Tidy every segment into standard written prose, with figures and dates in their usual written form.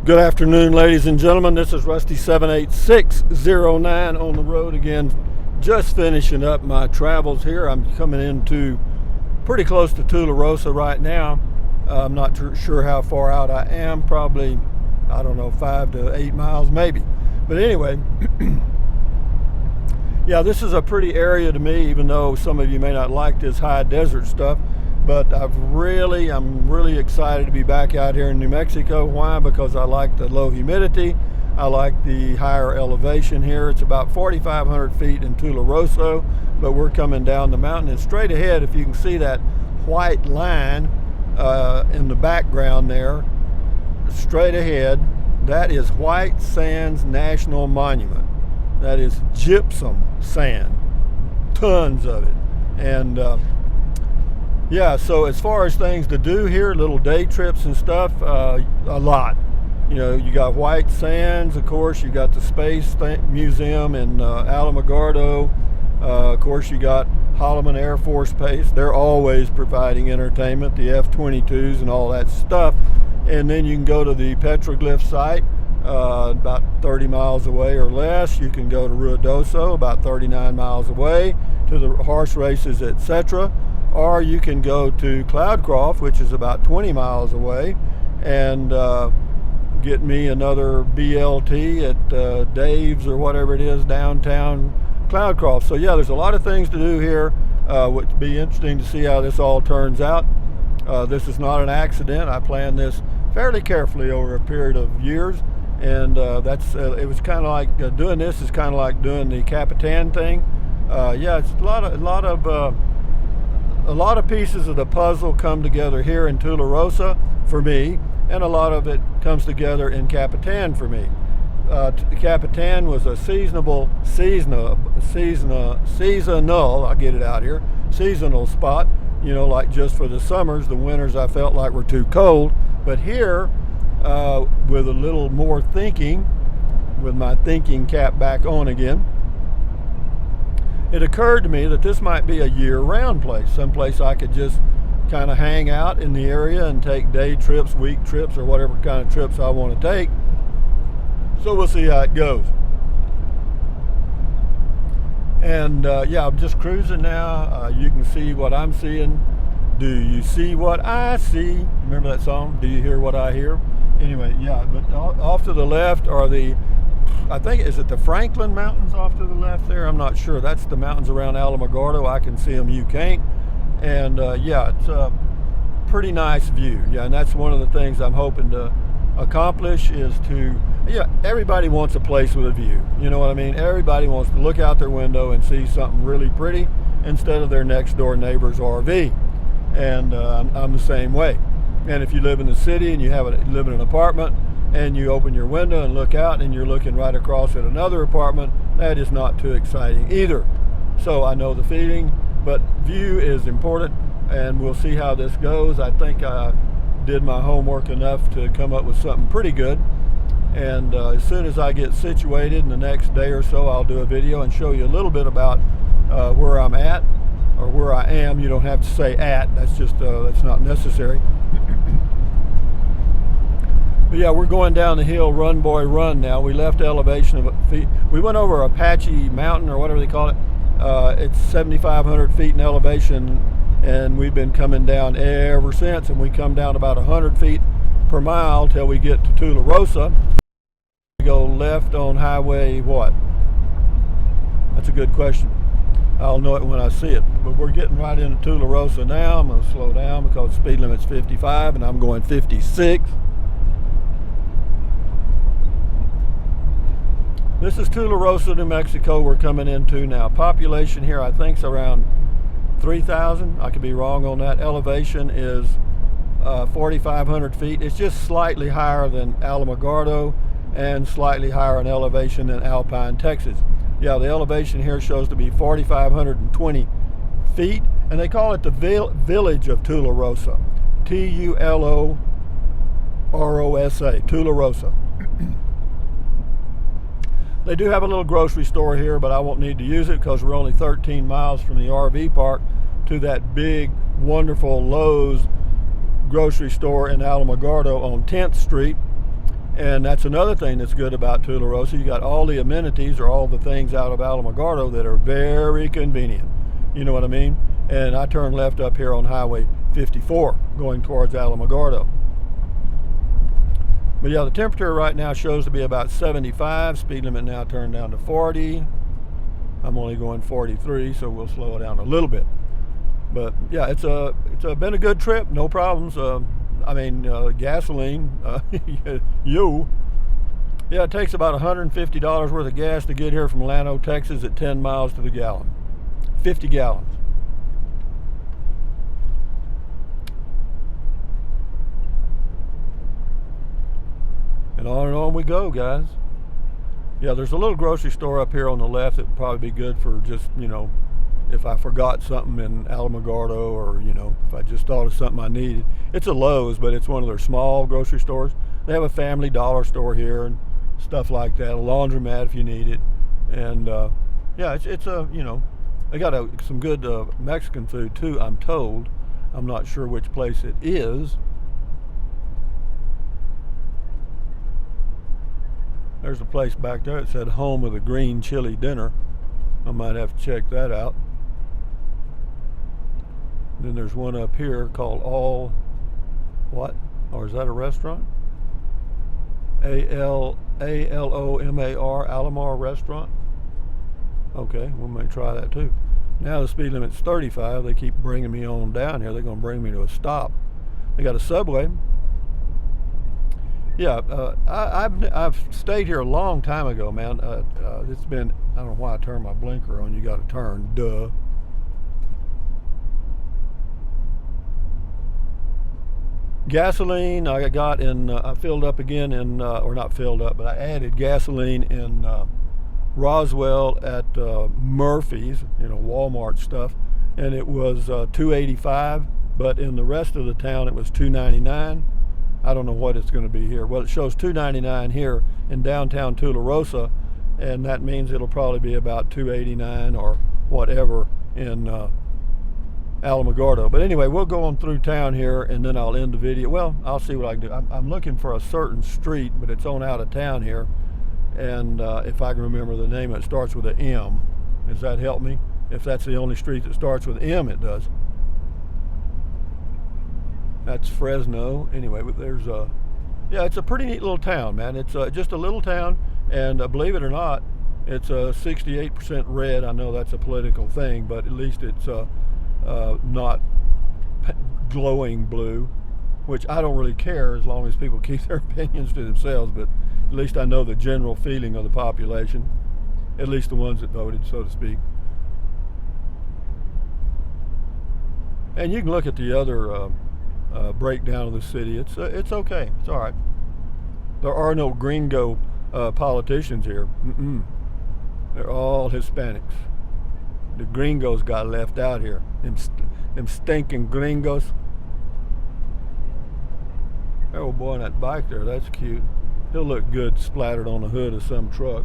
Good afternoon, ladies and gentlemen. This is Rusty 78609 on the road again. Just finishing up my travels here. I'm coming into pretty close to Tularosa right now. I'm not sure how far out I am. Probably, I don't know, 5 to 8 miles maybe. But anyway, yeah, this is a pretty area to me, even though some of you may not like this high desert stuff. But I'm really excited to be back out here in New Mexico. Why? Because I like the low humidity. I like the higher elevation here. It's about 4,500 feet in Tularosa, but we're coming down the mountain. And straight ahead, if you can see that white line in the background there, straight ahead, that is White Sands National Monument. That is gypsum sand, tons of it. And yeah, so as far as things to do here, little day trips and stuff, a lot. You know, you got White Sands, of course, you got the Space Museum in Alamogordo. Of course, you got Holloman Air Force Base. They're always providing entertainment, the F-22s and all that stuff. And then you can go to the petroglyph site, about 30 miles away or less. You can go to Ruidoso, about 39 miles away, to the horse races, etc. Or you can go to Cloudcroft, which is about 20 miles away, and get me another BLT at Dave's or whatever it is, downtown Cloudcroft. So yeah, there's a lot of things to do here. Would be interesting to see how this all turns out. This is not an accident. I planned this fairly carefully over a period of years, and it was kind of like doing this is kind of like doing the Capitan thing. Yeah, it's a lot of pieces of the puzzle come together here in Tularosa for me, and a lot of it comes together in Capitan for me. Capitan was a seasonal, I'll get it out here, seasonal spot, you know, like just for the summers. The winters I felt like were too cold. But here, with a little more thinking, with my thinking cap back on again, it occurred to me that this might be a year-round place, someplace I could just kind of hang out in the area and take day trips, week trips, or whatever kind of trips I want to take. So we'll see how it goes. And yeah, I'm just cruising now. You can see what I'm seeing. Do you see what I see? Remember that song? Do you hear what I hear? Anyway, yeah, but off to the left are I think, is it the Franklin Mountains off to the left there? I'm not sure. That's the mountains around Alamogordo. I can see them, you can't. And yeah, it's a pretty nice view. Yeah, and that's one of the things I'm hoping to accomplish is everybody wants a place with a view. You know what I mean? Everybody wants to look out their window and see something really pretty instead of their next door neighbor's RV. And I'm the same way. And if you live in the city and you live in an apartment, and you open your window and look out and you're looking right across at another apartment, that is not too exciting either. So I know the feeling, but view is important, and we'll see how this goes. I think I did my homework enough to come up with something pretty good. And as soon as I get situated in the next day or so, I'll do a video and show you a little bit about where I'm at, or where I am. You don't have to say at, that's just, that's not necessary. But yeah, we're going down the hill, run boy run now. We left elevation of feet. We went over Apache Mountain, or whatever they call it. It's 7,500 feet in elevation, and we've been coming down ever since. And we come down about 100 feet per mile till we get to Tularosa. We go left on highway what? That's a good question. I'll know it when I see it. But we're getting right into Tularosa now. I'm going to slow down because the speed limit's 55 and I'm going 56. This is Tularosa, New Mexico we're coming into now. Population here I think is around 3,000. I could be wrong on that. Elevation is 4,500 feet. It's just slightly higher than Alamogordo and slightly higher in elevation than Alpine, Texas. Yeah, the elevation here shows to be 4,520 feet, and they call it the village of Tularosa. T-U-L-O-R-O-S-A, Tularosa. They do have a little grocery store here, but I won't need to use it because we're only 13 miles from the RV park to that big, wonderful Lowe's grocery store in Alamogordo on 10th Street. And that's another thing that's good about Tularosa. You got all the amenities or all the things out of Alamogordo that are very convenient. You know what I mean? And I turn left up here on Highway 54 going towards Alamogordo. But yeah, the temperature right now shows to be about 75. Speed limit now turned down to 40. I'm only going 43, so we'll slow it down a little bit. But yeah, it's been a good trip, no problems. I mean, gasoline, yeah, it takes about $150 worth of gas to get here from Llano, Texas at 10 miles to the gallon. 50 gallons. And on we go, guys. Yeah, there's a little grocery store up here on the left that would probably be good for just, you know, if I forgot something in Alamogordo, or, you know, if I just thought of something I needed. It's a Lowe's, but it's one of their small grocery stores. They have a family dollar store here and stuff like that, a laundromat if you need it. And yeah, it's a, you know, they got some good Mexican food too, I'm told. I'm not sure which place it is. There's a place back there that said home of the green chili dinner. I might have to check that out. Then there's one up here called All what? Or is that a restaurant? Alomar, Alomar Restaurant. Okay, we might try that too. Now the speed limit's 35. They keep bringing me on down here. They're going to bring me to a stop. They got a Subway. Yeah, I've stayed here a long time ago, man. It's been, I don't know why I turned my blinker on. You got to turn, duh. Gasoline I got in, I filled up again in, or not filled up, but I added gasoline in Roswell at Murphy's, you know, Walmart stuff, and it was $2.85, but in the rest of the town it was $2.99. I don't know what it's going to be here. Well, it shows $2.99 here in downtown Tularosa, and that means it'll probably be about $2.89 or whatever in Alamogordo. But anyway, we'll go on through town here, and then I'll end the video. Well, I'll see what I can do. I'm looking for a certain street, but it's on out of town here, and if I can remember the name, it starts with an M. Does that help me? If that's the only street that starts with M, it does. That's Fresno. Anyway, there's yeah, it's a pretty neat little town, man. It's just a little town, and believe it or not, it's 68% red. I know that's a political thing, but at least it's not glowing blue, which I don't really care as long as people keep their opinions to themselves, but at least I know the general feeling of the population, at least the ones that voted, so to speak. And you can look at the other breakdown of the city. It's okay. It's all right. There are no gringo politicians here. They're all Hispanics. The gringos got left out here. Them stinking gringos. Oh boy, on that bike there, that's cute. He'll look good splattered on the hood of some truck.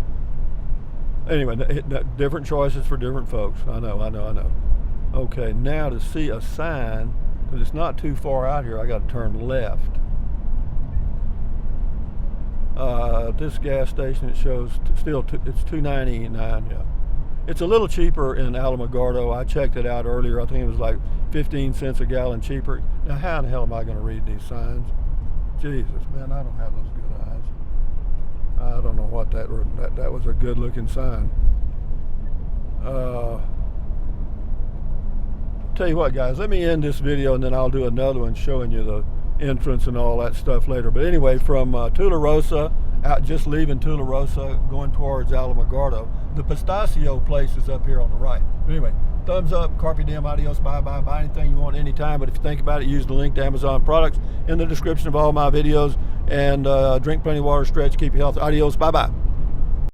Anyway, different choices for different folks. I know. Okay, now to see a sign, because it's not too far out here, I got to turn left. This gas station, it shows still it's $2.99. Yeah, it's a little cheaper in Alamogordo. I checked it out earlier. I think it was like 15 cents a gallon cheaper. Now, how in the hell am I going to read these signs? Jesus, man, I don't have those good eyes. I don't know what that was a good looking sign. Tell you what, guys, let me end this video and then I'll do another one showing you the entrance and all that stuff later. But anyway, from Tularosa, out just leaving Tularosa, going towards Alamogordo, the pistachio place is up here on the right. But anyway, thumbs up, carpe diem, adios, bye, buy anything you want anytime. But if you think about it, use the link to Amazon products in the description of all my videos. And drink plenty of water, stretch, keep you healthy. Adios, bye.